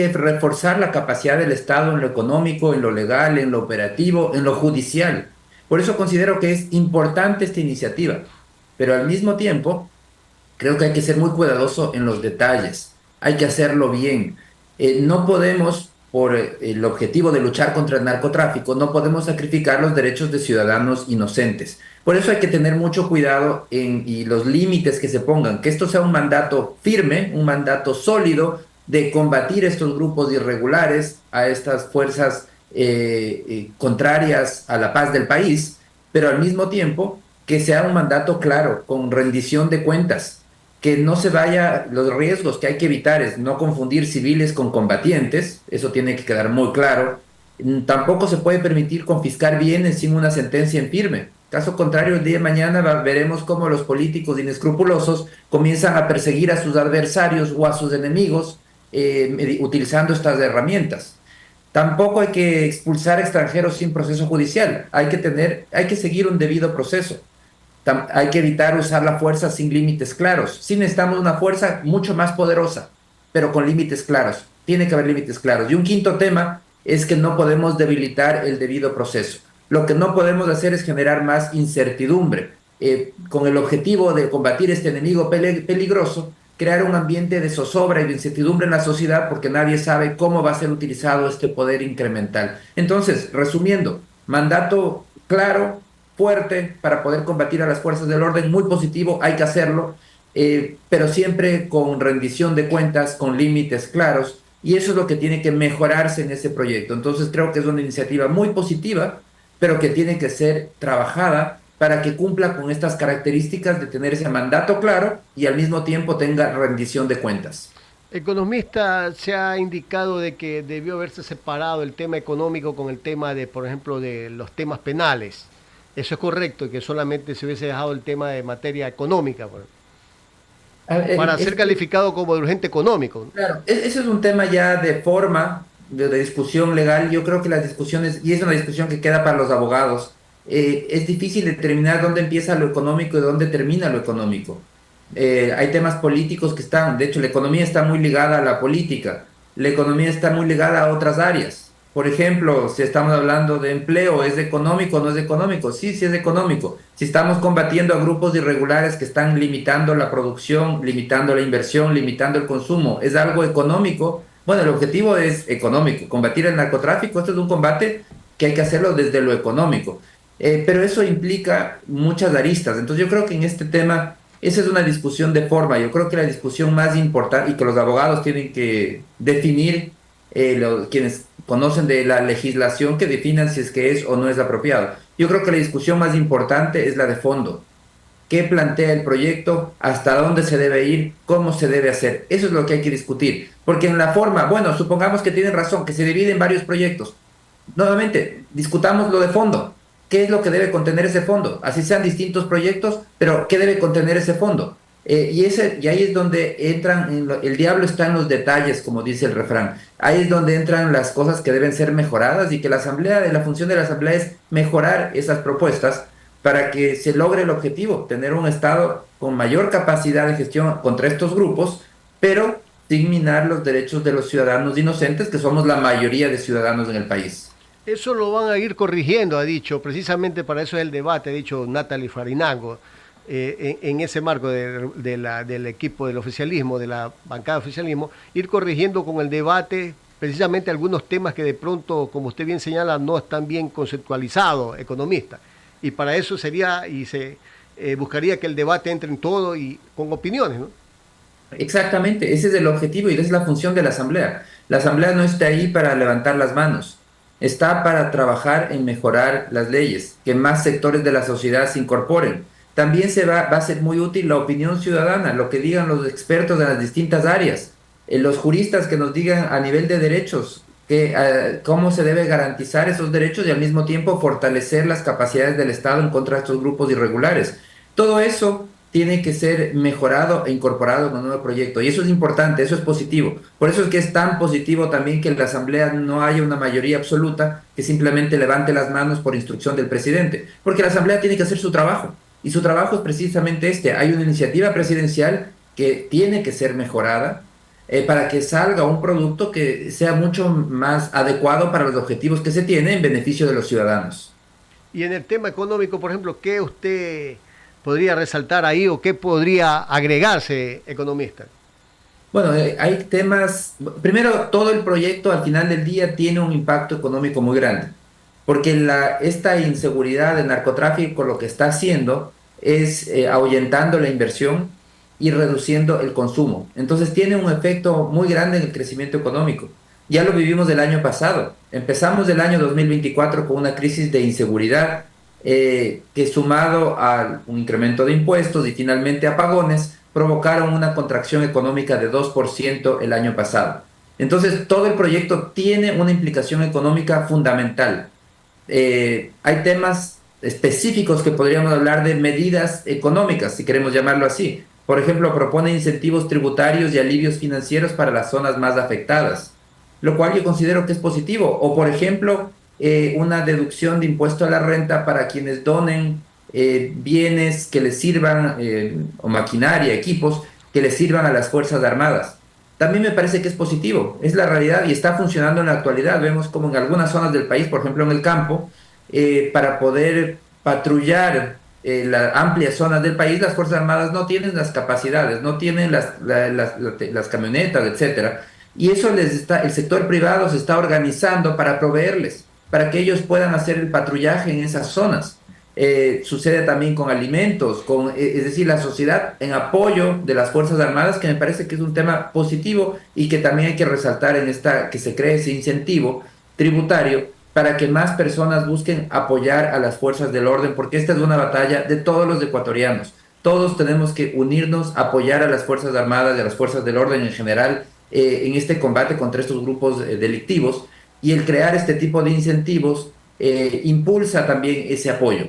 reforzar la capacidad del Estado en lo económico, en lo legal, en lo operativo, en lo judicial. Por eso considero que es importante esta iniciativa, pero al mismo tiempo creo que hay que ser muy cuidadoso en los detalles, hay que hacerlo bien. No podemos, por el objetivo de luchar contra el narcotráfico, no podemos sacrificar los derechos de ciudadanos inocentes. Por eso hay que tener mucho cuidado y los límites que se pongan, que esto sea un mandato firme, un mandato sólido de combatir estos grupos irregulares, a estas fuerzas contrarias a la paz del país, pero al mismo tiempo que sea un mandato claro, con rendición de cuentas, que no se vaya, los riesgos que hay que evitar es no confundir civiles con combatientes, eso tiene que quedar muy claro. Tampoco se puede permitir confiscar bienes sin una sentencia en firme. Caso contrario, el día de mañana veremos cómo los políticos inescrupulosos comienzan a perseguir a sus adversarios o a sus enemigos utilizando estas herramientas. Tampoco hay que expulsar extranjeros sin proceso judicial. Hay que seguir un debido proceso. Hay que evitar usar la fuerza sin límites claros. Sí necesitamos una fuerza mucho más poderosa, pero con límites claros. Tiene que haber límites claros. Y un quinto tema es que no podemos debilitar el debido proceso. Lo que no podemos hacer es generar más incertidumbre. Con el objetivo de combatir este enemigo peligroso, crear un ambiente de zozobra y de incertidumbre en la sociedad porque nadie sabe cómo va a ser utilizado este poder incremental. Entonces, resumiendo, mandato claro, fuerte para poder combatir a las fuerzas del orden, muy positivo, hay que hacerlo, pero siempre con rendición de cuentas, con límites claros, y eso es lo que tiene que mejorarse en ese proyecto. Entonces creo que es una iniciativa muy positiva, pero que tiene que ser trabajada para que cumpla con estas características de tener ese mandato claro y al mismo tiempo tenga rendición de cuentas. Economista, se ha indicado de que debió haberse separado el tema económico con el tema de, por ejemplo, de los temas penales. Eso es correcto, y que solamente se hubiese dejado el tema de materia económica, para ser calificado como de urgente económico. Claro, ese es un tema ya de forma, de discusión legal. Yo creo que las discusiones, y es una discusión que queda para los abogados, es difícil determinar dónde empieza lo económico y dónde termina lo económico. Hay temas políticos que están, de hecho, la economía está muy ligada a la política, la economía está muy ligada a otras áreas. Por ejemplo, si estamos hablando de empleo, ¿es económico o no es económico? Sí, sí es económico. Si estamos combatiendo a grupos irregulares que están limitando la producción, limitando la inversión, limitando el consumo, ¿es algo económico? Bueno, el objetivo es económico. Combatir el narcotráfico, esto es un combate que hay que hacerlo desde lo económico. Pero eso implica muchas aristas. Entonces yo creo que en este tema, esa es una discusión de forma. Yo creo que la discusión más importante y que los abogados tienen que definir, quienes conocen de la legislación, que definan si es que es o no es apropiado. Yo creo que la discusión más importante es la de fondo. ¿Qué plantea el proyecto? ¿Hasta dónde se debe ir? ¿Cómo se debe hacer? Eso es lo que hay que discutir. Porque en la forma, bueno, supongamos que tienen razón, que se divide en varios proyectos. Nuevamente, discutamos lo de fondo. ¿Qué es lo que debe contener ese fondo? Así sean distintos proyectos, pero ¿qué debe contener ese fondo? Y ahí es donde entran, el diablo está en los detalles, como dice el refrán. Ahí es donde entran las cosas que deben ser mejoradas y que la función de la asamblea es mejorar esas propuestas para que se logre el objetivo, tener un Estado con mayor capacidad de gestión contra estos grupos, pero sin minar los derechos de los ciudadanos inocentes, que somos la mayoría de ciudadanos en el país. Eso lo van a ir corrigiendo, ha dicho, precisamente para eso es el debate, ha dicho Natalie Farinango, en ese marco del equipo del oficialismo, de la bancada de oficialismo, ir corrigiendo con el debate precisamente algunos temas que de pronto, como usted bien señala, no están bien conceptualizados, economista. Y para eso sería, y se buscaría que el debate entre en todo y con opiniones, ¿no? Exactamente, ese es el objetivo y esa es la función de la asamblea. La asamblea no está ahí para levantar las manos, está para trabajar en mejorar las leyes, que más sectores de la sociedad se incorporen. También va a ser muy útil la opinión ciudadana, lo que digan los expertos de las distintas áreas, los juristas que nos digan a nivel de derechos cómo se debe garantizar esos derechos y al mismo tiempo fortalecer las capacidades del Estado en contra de estos grupos irregulares. Todo eso tiene que ser mejorado e incorporado en un nuevo proyecto. Y eso es importante, eso es positivo. Por eso es que es tan positivo también que en la Asamblea no haya una mayoría absoluta que simplemente levante las manos por instrucción del presidente. Porque la Asamblea tiene que hacer su trabajo. Y su trabajo es precisamente este. Hay una iniciativa presidencial que tiene que ser mejorada. para que salga un producto que sea mucho más adecuado para los objetivos que se tiene en beneficio de los ciudadanos. Y en el tema económico, por ejemplo, ¿qué usted podría resaltar ahí o qué podría agregarse, economista? Bueno, hay temas, primero, todo el proyecto al final del día tiene un impacto económico muy grande, porque esta inseguridad del narcotráfico lo que está haciendo es ahuyentando la inversión y reduciendo el consumo. Entonces tiene un efecto muy grande en el crecimiento económico. Ya lo vivimos el año pasado. Empezamos el año 2024 con una crisis de inseguridad que sumado a un incremento de impuestos y finalmente apagones, provocaron una contracción económica de 2% el año pasado. Entonces, todo el proyecto tiene una implicación económica fundamental. Hay temas específicos que podríamos hablar de medidas económicas, si queremos llamarlo así. Por ejemplo, propone incentivos tributarios y alivios financieros para las zonas más afectadas, lo cual yo considero que es positivo. O, por ejemplo, una deducción de impuesto a la renta para quienes donen bienes que les sirvan, o maquinaria, equipos que les sirvan a las Fuerzas Armadas. También me parece que es positivo, es la realidad y está funcionando en la actualidad. Vemos como en algunas zonas del país, por ejemplo en el campo, para poder patrullar las amplias zonas del país, las Fuerzas Armadas no tienen las capacidades, no tienen las camionetas, etcétera. Y eso el sector privado se está organizando para proveerles, para que ellos puedan hacer el patrullaje en esas zonas. Sucede también con alimentos, es decir, la sociedad en apoyo de las Fuerzas Armadas, que me parece que es un tema positivo y que también hay que resaltar que se cree ese incentivo tributario para que más personas busquen apoyar a las fuerzas del orden, porque esta es una batalla de todos los ecuatorianos. Todos tenemos que unirnos, apoyar a las Fuerzas Armadas y a las fuerzas del orden en general en este combate contra estos grupos delictivos, y el crear este tipo de incentivos impulsa también ese apoyo.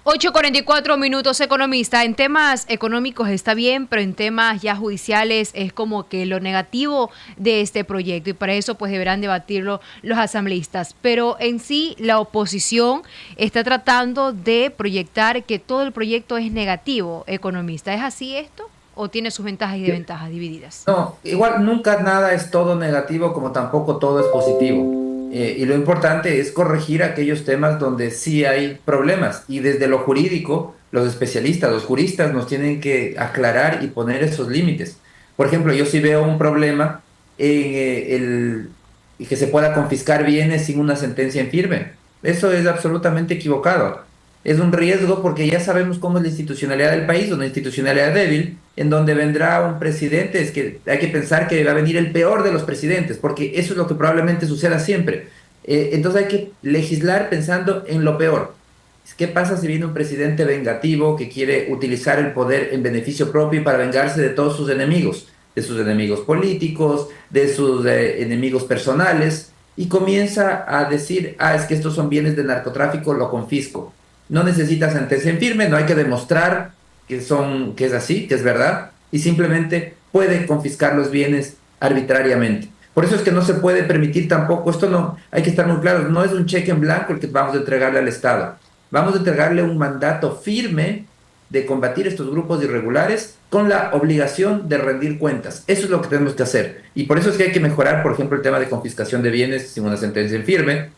8:44 economista. En temas económicos está bien, pero en temas ya judiciales es como que lo negativo de este proyecto y para eso pues deberán debatirlo los asambleístas. Pero en sí la oposición está tratando de proyectar que todo el proyecto es negativo, economista. ¿Es así esto? ¿O tiene sus ventajas y desventajas divididas? No, igual nunca nada es todo negativo como tampoco todo es positivo. Y lo importante es corregir aquellos temas donde sí hay problemas. Y desde lo jurídico, los especialistas, los juristas nos tienen que aclarar y poner esos límites. Por ejemplo, yo sí veo un problema en y que se pueda confiscar bienes sin una sentencia en firme. Eso es absolutamente equivocado. Es un riesgo porque ya sabemos cómo es la institucionalidad del país, una institucionalidad débil, en donde vendrá un presidente. Es que hay que pensar que va a venir el peor de los presidentes, porque eso es lo que probablemente suceda siempre. Entonces hay que legislar pensando en lo peor. ¿Qué pasa si viene un presidente vengativo que quiere utilizar el poder en beneficio propio y para vengarse de todos sus enemigos, de sus enemigos políticos, de sus enemigos personales, y comienza a decir, ah, es que estos son bienes de narcotráfico, lo confisco? No necesita sentencia en firme, no hay que demostrar que es así, que es verdad, y simplemente puede confiscar los bienes arbitrariamente. Por eso es que no se puede permitir tampoco, esto no, hay que estar muy claro, no es un cheque en blanco el que vamos a entregarle al Estado. Vamos a entregarle un mandato firme de combatir estos grupos irregulares con la obligación de rendir cuentas. Eso es lo que tenemos que hacer. Y por eso es que hay que mejorar, por ejemplo, el tema de confiscación de bienes sin una sentencia en firme,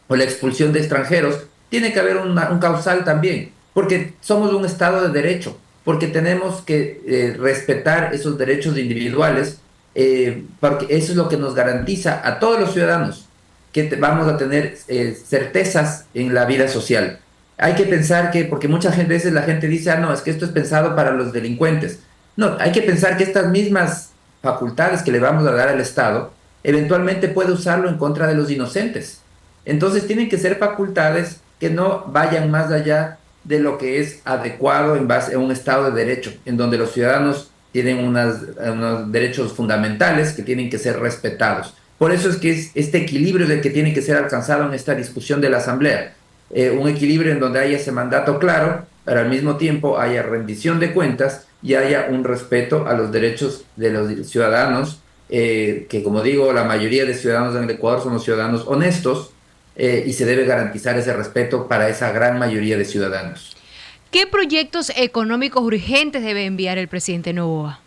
o la expulsión de extranjeros. Tiene que haber un causal también, porque somos un Estado de derecho, porque tenemos que respetar esos derechos individuales, porque eso es lo que nos garantiza a todos los ciudadanos que vamos a tener certezas en la vida social. Hay que pensar que, porque muchas veces la gente dice, ah, no, es que esto es pensado para los delincuentes. No, hay que pensar que estas mismas facultades que le vamos a dar al Estado, eventualmente puede usarlo en contra de los inocentes. Entonces tienen que ser facultades que no vayan más allá de lo que es adecuado en base a un Estado de Derecho, en donde los ciudadanos tienen unos derechos fundamentales que tienen que ser respetados. Por eso es que es este equilibrio del que tiene que ser alcanzado en esta discusión de la Asamblea. Un equilibrio en donde haya ese mandato claro, pero al mismo tiempo haya rendición de cuentas y haya un respeto a los derechos de los ciudadanos, que como digo, la mayoría de ciudadanos en el Ecuador somos ciudadanos honestos, y se debe garantizar ese respeto para esa gran mayoría de ciudadanos. ¿Qué proyectos económicos urgentes debe enviar el presidente Noboa?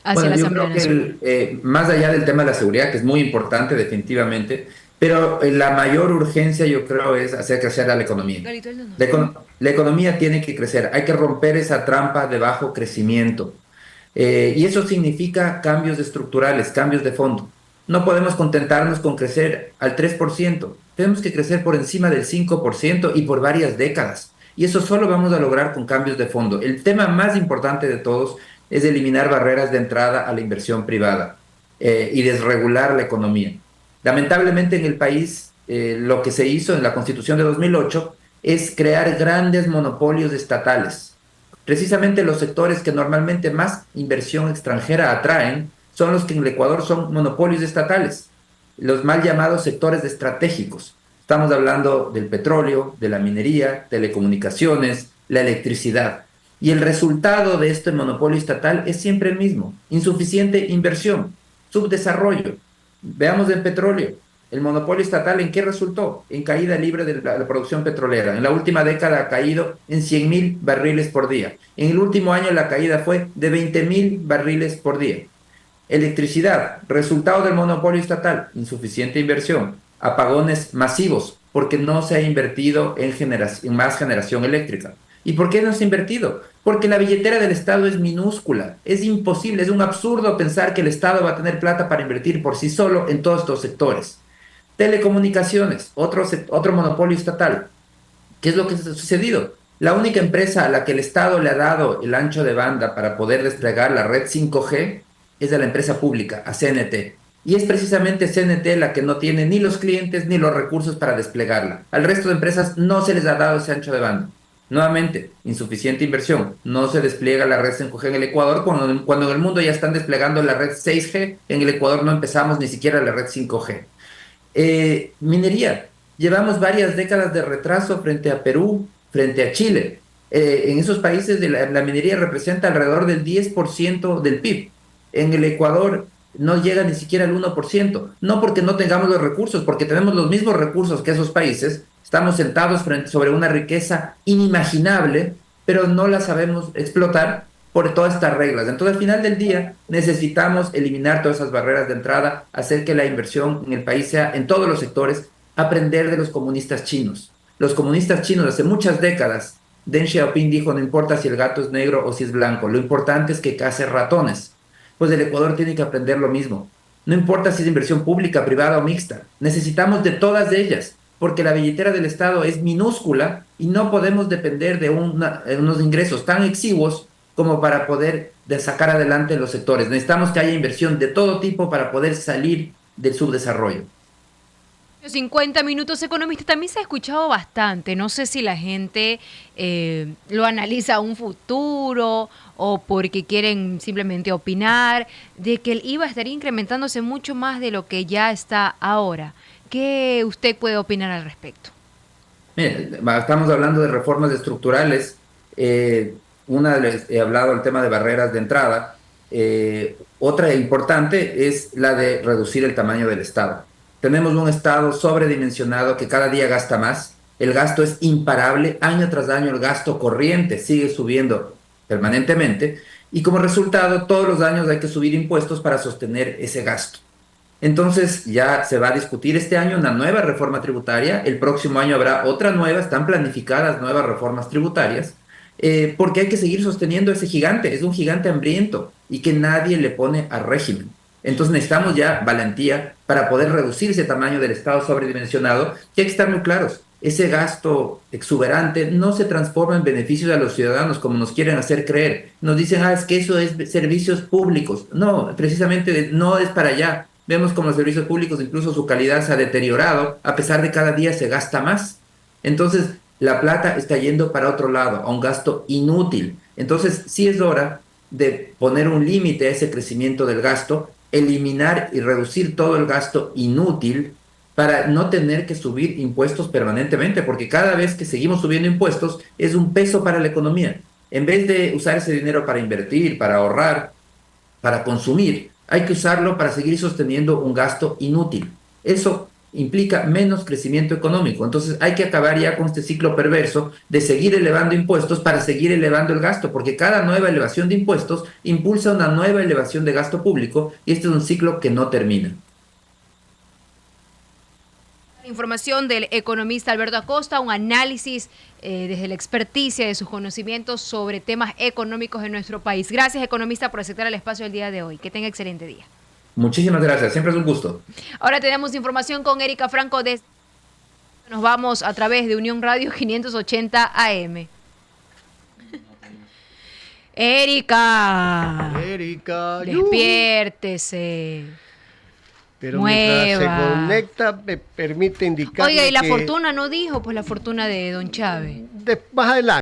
hacia Bueno, la yo Asamblea creo que Nacional. más allá del tema de la seguridad, que es muy importante definitivamente, pero la mayor urgencia yo creo es hacer crecer a la economía. Galito, él no. La economía tiene que crecer, hay que romper esa trampa de bajo crecimiento. Y eso significa cambios estructurales, cambios de fondo. No podemos contentarnos con crecer al 3%. Tenemos que crecer por encima del 5% y por varias décadas. Y eso solo vamos a lograr con cambios de fondo. El tema más importante de todos es eliminar barreras de entrada a la inversión privada y desregular la economía. Lamentablemente en el país lo que se hizo en la Constitución de 2008 es crear grandes monopolios estatales. Precisamente los sectores que normalmente más inversión extranjera atraen son los que en el Ecuador son monopolios estatales, los mal llamados sectores estratégicos. Estamos hablando del petróleo, de la minería, telecomunicaciones, la electricidad. Y el resultado de este monopolio estatal es siempre el mismo: insuficiente inversión, subdesarrollo. Veamos el petróleo. El monopolio estatal, ¿en qué resultó? En caída libre de la producción petrolera. En la última década ha caído en 100.000 barriles por día. En el último año la caída fue de 20.000 barriles por día. Electricidad, resultado del monopolio estatal, insuficiente inversión, apagones masivos, porque no se ha invertido en más generación eléctrica. ¿Y por qué no se ha invertido? Porque la billetera del Estado es minúscula, es imposible, es un absurdo pensar que el Estado va a tener plata para invertir por sí solo en todos estos sectores. Telecomunicaciones, otro monopolio estatal. ¿Qué es lo que ha sucedido? La única empresa a la que el Estado le ha dado el ancho de banda para poder desplegar la red 5G es de la empresa pública, a CNT. Y es precisamente CNT la que no tiene ni los clientes ni los recursos para desplegarla. Al resto de empresas no se les ha dado ese ancho de banda. Nuevamente, insuficiente inversión. No se despliega la red 5G en el Ecuador cuando en el mundo ya están desplegando la red 6G. En el Ecuador no empezamos ni siquiera la red 5G. Minería. Llevamos varias décadas de retraso frente a Perú, frente a Chile. En esos países la minería representa alrededor del 10% del PIB. En el Ecuador no llega ni siquiera al 1%. No porque no tengamos los recursos, porque tenemos los mismos recursos que esos países. Estamos sentados sobre una riqueza inimaginable, pero no la sabemos explotar por todas estas reglas. Entonces, al final del día, necesitamos eliminar todas esas barreras de entrada, hacer que la inversión en el país sea en todos los sectores, aprender de los comunistas chinos. Los comunistas chinos hace muchas décadas, Deng Xiaoping dijo: no importa si el gato es negro o si es blanco, lo importante es que case ratones. Pues el Ecuador tiene que aprender lo mismo. No importa si es inversión pública, privada o mixta, necesitamos de todas ellas, porque la billetera del Estado es minúscula y no podemos depender de unos ingresos tan exiguos como para poder sacar adelante los sectores. Necesitamos que haya inversión de todo tipo para poder salir del subdesarrollo. 50 minutos, economista, también se ha escuchado bastante. No sé si la gente lo analiza a un futuro o porque quieren simplemente opinar, de que el IVA estaría incrementándose mucho más de lo que ya está ahora. ¿Qué usted puede opinar al respecto? Mire, estamos hablando de reformas estructurales. He hablado del tema de barreras de entrada. Otra importante es la de reducir el tamaño del Estado. Tenemos un Estado sobredimensionado que cada día gasta más. El gasto es imparable. Año tras año el gasto corriente sigue subiendo permanentemente. Y como resultado, todos los años hay que subir impuestos para sostener ese gasto. Entonces ya se va a discutir este año una nueva reforma tributaria. El próximo año habrá otra nueva. Están planificadas nuevas reformas tributarias. Porque hay que seguir sosteniendo ese gigante. Es un gigante hambriento y que nadie le pone a régimen. Entonces necesitamos ya valentía para poder reducir ese tamaño del Estado sobredimensionado. Y hay que estar muy claros: ese gasto exuberante no se transforma en beneficios a los ciudadanos como nos quieren hacer creer. Nos dicen: es que eso es servicios públicos. No, precisamente no es para allá. Vemos como los servicios públicos, incluso su calidad se ha deteriorado, a pesar de cada día se gasta más. Entonces, la plata está yendo para otro lado, a un gasto inútil. Entonces, sí es hora de poner un límite a ese crecimiento del gasto, eliminar y reducir todo el gasto inútil para no tener que subir impuestos permanentemente, porque cada vez que seguimos subiendo impuestos es un peso para la economía. En vez de usar ese dinero para invertir, para ahorrar, para consumir, hay que usarlo para seguir sosteniendo un gasto inútil. Eso implica menos crecimiento económico. Entonces hay que acabar ya con este ciclo perverso de seguir elevando impuestos para seguir elevando el gasto, porque cada nueva elevación de impuestos impulsa una nueva elevación de gasto público y este es un ciclo que no termina. Información del economista Alberto Acosta, un análisis desde la experticia de sus conocimientos sobre temas económicos en nuestro país. Gracias, economista, por aceptar el espacio el día de hoy. Que tenga excelente día. Muchísimas gracias, siempre es un gusto. Ahora tenemos información con Erika Franco. Nos vamos a través de Unión Radio 580 AM. Erika, despiértese. Pero mientras se Mueva. conecta, me permite indicar. Oiga, y la fortuna no dijo, pues la fortuna de Don Chávez. Más adelante.